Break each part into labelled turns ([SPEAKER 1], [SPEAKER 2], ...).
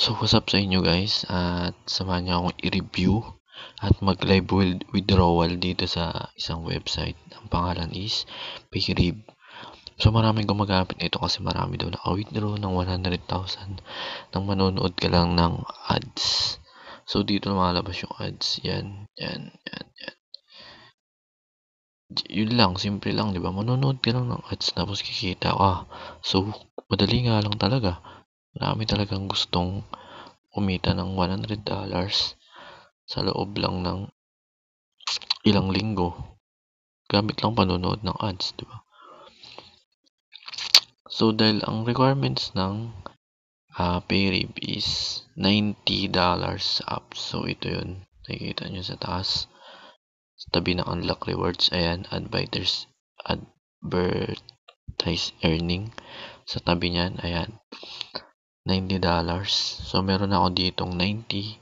[SPEAKER 1] So, what's up sa inyo guys? At samahan niyo akong i-review at mag-live withdrawal dito sa isang website. Ang pangalan is Payrib. So, maraming gumagamit nito kasi marami daw naka-withdraw ng 100,000 nang manonood ka lang ng ads. So, dito lumalabas yung ads. Yan, yan, yan. Yun lang, simple lang, di ba? Manonood ka lang ng ads tapos kikita ka. So, madali nga lang talaga. Marami talagang gustong kumita ng $100 sa loob lang ng ilang linggo. Gamit lang panonood ng ads, di ba? So, dahil ang requirements ng Payrib is $90 up. So, ito yun. Nakikita nyo sa taas. Sa tabi ng unlock rewards. Ayan, advertise earning. Sa tabi niyan, ayan, $90. So, meron ako ditong $90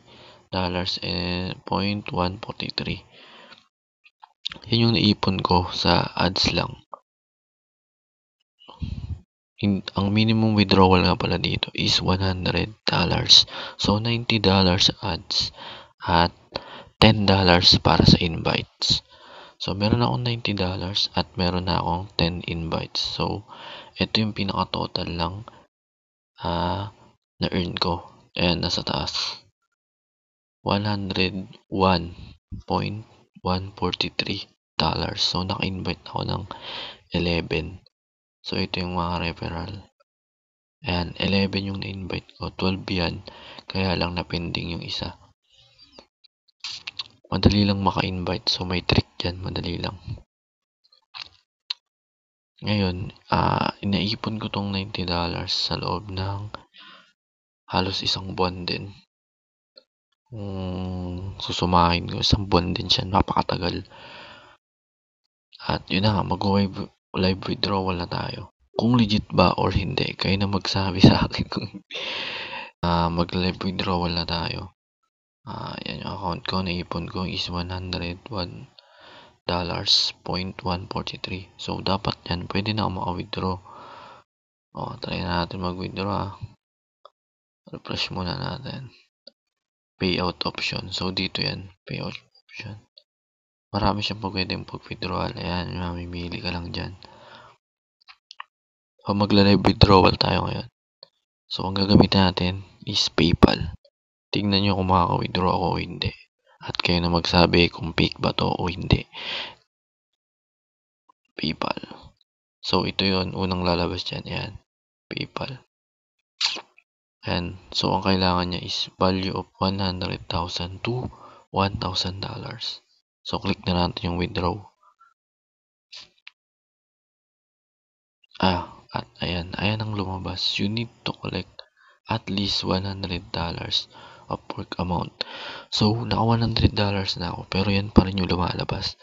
[SPEAKER 1] and 0.143. Yan yung naipon ko sa ads lang. Ang minimum withdrawal nga pala dito is $100. So, $90 ads at $10 para sa invites. So, meron akong $90 at meron na akong 10 invites. So, ito yung pinaka-total lang na-earn ko. Ayan, nasa taas. $101.143. So, naka-invite ako ng 11. So, ito yung mga referral. Ayan, 11 yung na-invite ko. 12 yan. Kaya lang na-pending yung isa. Madali lang maka-invite. So, may trick dyan. Madali lang. Ngayon, inaipon ko tong $90 sa loob ng halos isang buwan din. Susumahin ko, isang buwan din siya. Napakatagal. At yun na nga, mag-live withdrawal na tayo. Kung legit ba or hindi, kayo na magsabi sa akin kung mag-live withdrawal na tayo. Yan yung account ko, naipon ko is $101.143. So, dapat yan, pwede na ako maka-withdraw. Try na natin mag-withdraw. Refresh muna natin. Payout option. So, dito yan, payout option. Marami siyang pwedeng pag-withdrawal. Ayan, mamimili ka lang dyan. So, magla-live withdrawal tayo ngayon. So, ang gagamitin natin is PayPal. Tingnan nyo kung makaka-withdraw ako o hindi. At kayo na magsabi kung fake ba to o hindi. PayPal. So, ito yon, unang lalabas dyan. Ayan, PayPal. Ayan. So, ang kailangan niya is value of 100,000 to $1,000. So, click na natin yung withdraw. At ayan ang lumabas. You need to collect at least $100 of work amount. So, naka $100 na ako, pero yan pa rin yung lumalabas.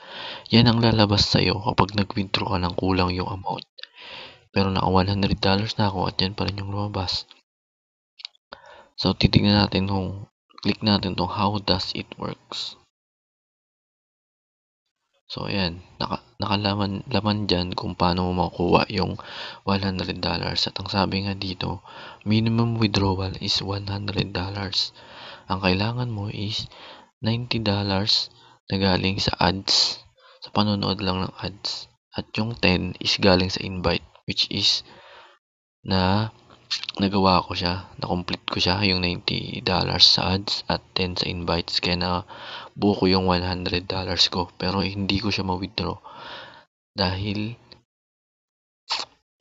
[SPEAKER 1] Yan ang lalabas sa'yo kapag nag-withdraw ka ng kulang yung amount. Pero naka $100 na ako at yan pa rin yung lumabas. So, titignan natin click natin tong how does it works. So, ayan, nakalaman dyan kung paano mo makukuha yung $100. At ang sabi nga dito, minimum withdrawal is $100. Ang kailangan mo is $90 na galing sa ads, sa panonood lang ng ads. At yung 10 is galing sa invite, which is nagawa ko siya, na-complete ko siya, yung $90 sa ads at 10 sa invites. Kaya buo ko yung $100 ko. Pero hindi ko siya ma-withdraw dahil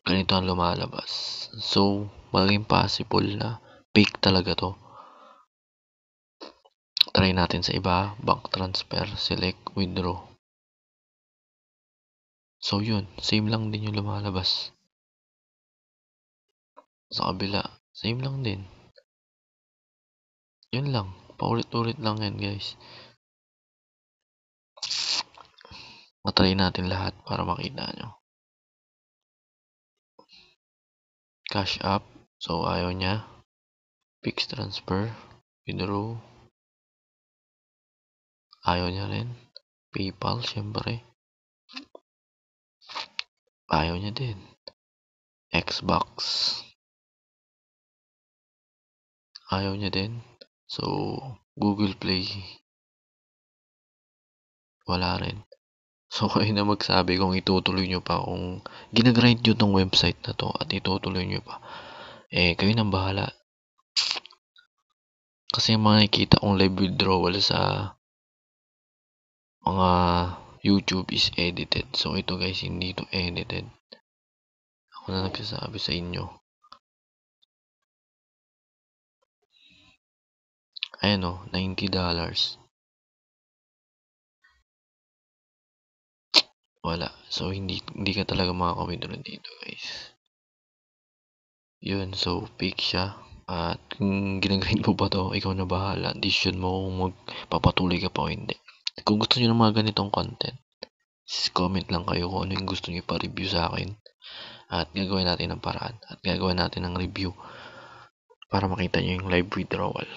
[SPEAKER 1] ganito ang lumalabas. So, maging possible na fake talaga to. Try natin sa iba. Bank transfer, select, withdraw. So, yun. Same lang din yung lumalabas. Sa kabila, same lang din. Yun lang. Paulit-ulit lang yan, guys. Matry natin lahat para makita nyo. Cash app. So, ayaw niya. Fix transfer. Withdraw. Ayaw niya rin. PayPal, syempre. Ayaw niya din. Xbox. Ayaw niya din. So, Google Play, wala rin. So, kayo na magsabi kung itutuloy nyo pa, kung ginagrind nyo tong website na to at itutuloy nyo pa. Kayo nang bahala. Kasi yung mga nakikita kong live withdrawal sa mga YouTube is edited. So, ito guys, hindi to edited. Ako na nagsasabi sa inyo. Ayan o, $90. Wala. So, hindi ka talaga makaka-withdraw dito guys. Yun, so fake siya. At kung ginagrind mo pa to, ikaw na bahala. Decision mo kung magpapatuloy ka pa o hindi. Kung gusto nyo ng mga ganitong content, comment lang kayo kung ano yung gusto nyo pa-review sa akin. At gagawin natin ng paraan. At gagawin natin ng review para makita nyo yung live withdrawal.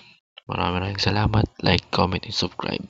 [SPEAKER 1] Maraming salamat. Like, comment, and subscribe.